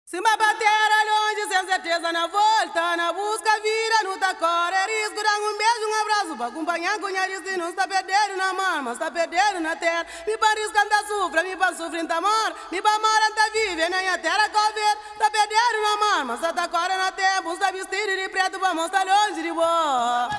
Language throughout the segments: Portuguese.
Se me bater é longe, sem certeza na volta, na busca, vira no tacor, é risco, dá um beijo, um abraço, pra acompanhar, conhecer, se não está perdendo na mama, está perdendo na terra, me parisca anda sufra, me pa sofrendo amor, me pa mora anda vive, nem a terra cover, está perdendo na mama, está tacor na tempo, está vestido de preto, pra mostrar longe de boa.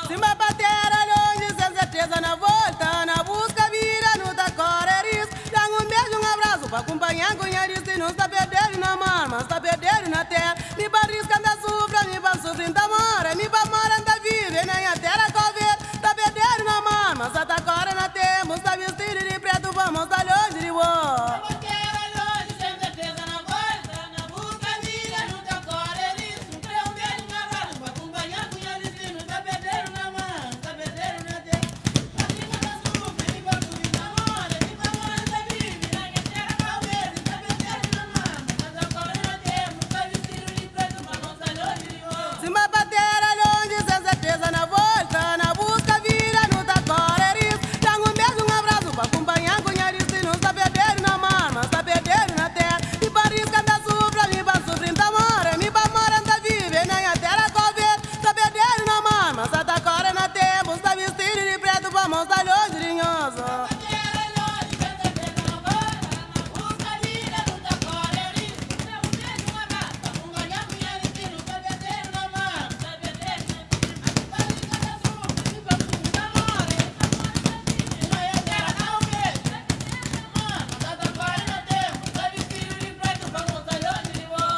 Se me bater é longe, sem certeza na volta, na busca, vira no tacor, é risco, dá um beijo, um abraço, pra acompanhar, conhecer, se não está perdendo na mão, mas está perdendo na terra, me barrisca anda sufra, me pa sofrendo amor, me pa mora anda vive, nem a terra cover, está perdendo na mão, mas está tacor na tempo, está vestido de preto, vamos estar longe de boa. Se me bater é longe, sem certeza na volta, na busca, vira no tacor, é risco, dá um beijo, um abraço, pra acompanhar, conhecer, se não está perdendo na mão, mas está perdendo na terra, me parisca anda sufra, me pa sofrendo amor, me pa mora anda vive, nem a terra cover, está perdendo na mão, mas está tacor na tempo, está vestido de preto, pra mostrar longe de nhosa.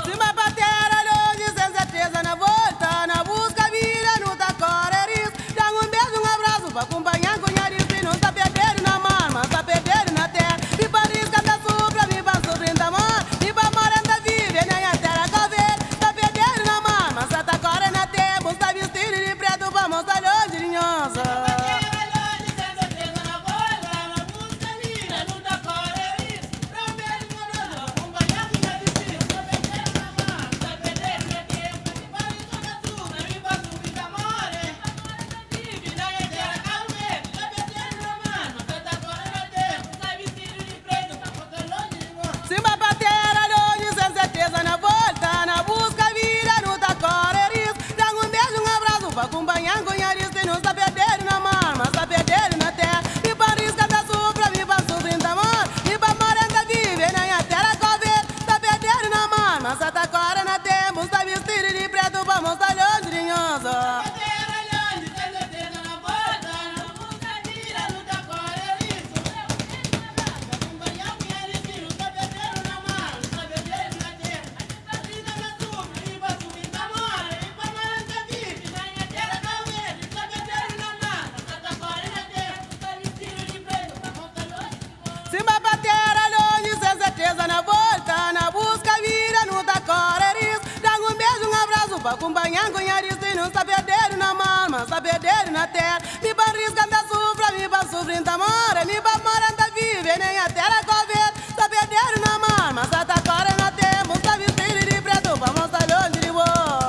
Se me bater é longe, sem certeza na volta, na busca, vira no tacor, é risco, dá um beijo, um abraço, pra acompanhar, conhecer, se não está perdendo na mão, mas está perdendo na terra, me parisca anda sufra, me pa sofrendo amor, me pa mora anda vive, nem a terra cover, está perdendo na mão, mas está tacor na tempo, está vestido de preto, pra mostrar longe de nhosa. Se me bater é longe, sem certeza na volta, na busca, vira no tacor, é risco, dá um beijo, um abraço, pra acompanhar, conhecer, se não está perdendo na mão, mas está perdendo na terra, me parisca anda sufra, me pa sofrendo amor, me pa mora anda vive, nem a terra cover, está perdendo na mão, mas está tacor na tempo, está vestido de preto, pra mostrar longe de nhosa. Se me bater é longe, sem certeza na volta, na busca, vira no tacor, é risco, dá um beijo, um abraço, pra acompanhar, conhecer, se não está perdendo na mão, mas está perdendo na terra, me barrisca anda sufra, me pa sofrendo amor, me pa mora anda vive, nem a terra cover, está perdendo na mão, mas está tacor na tempo, está vestido de preto, pra mostrar longe de boa.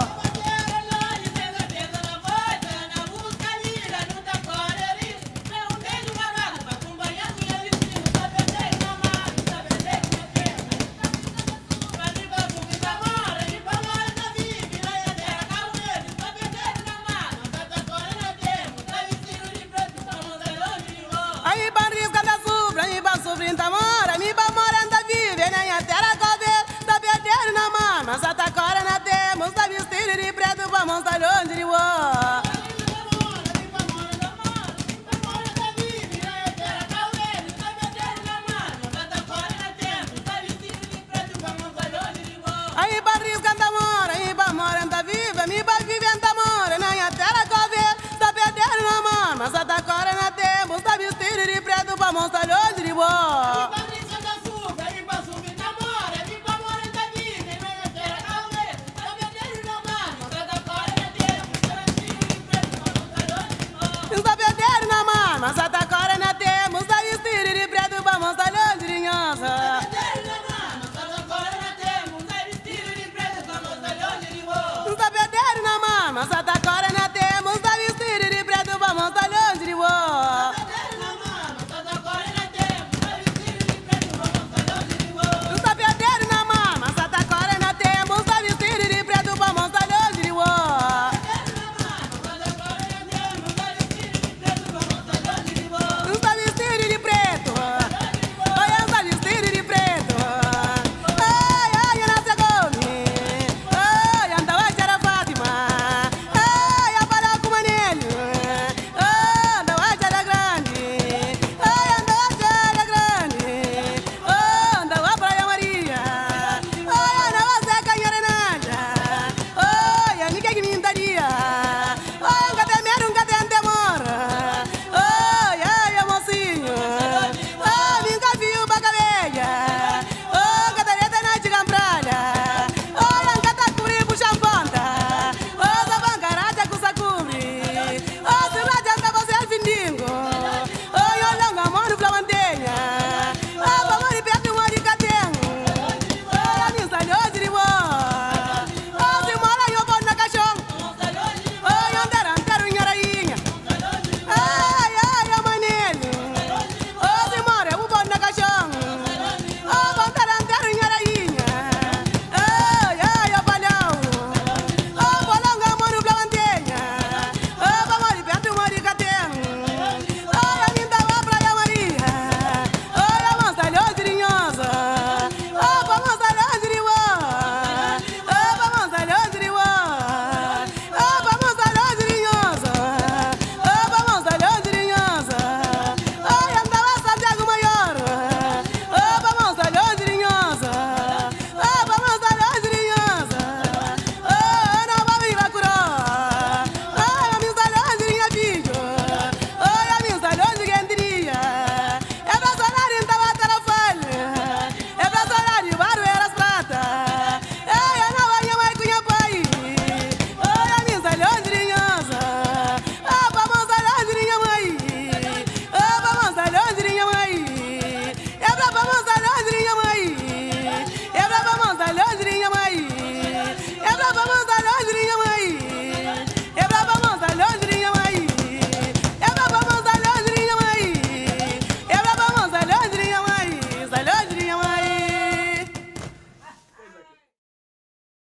Aí barrisca anda sufra, me pa sofrendo amor, me pa mora anda vive, nem a terra cover, está perdendo na mão, mas está tacor na tempo, está vestido de preto, pra mostrar longe de boa.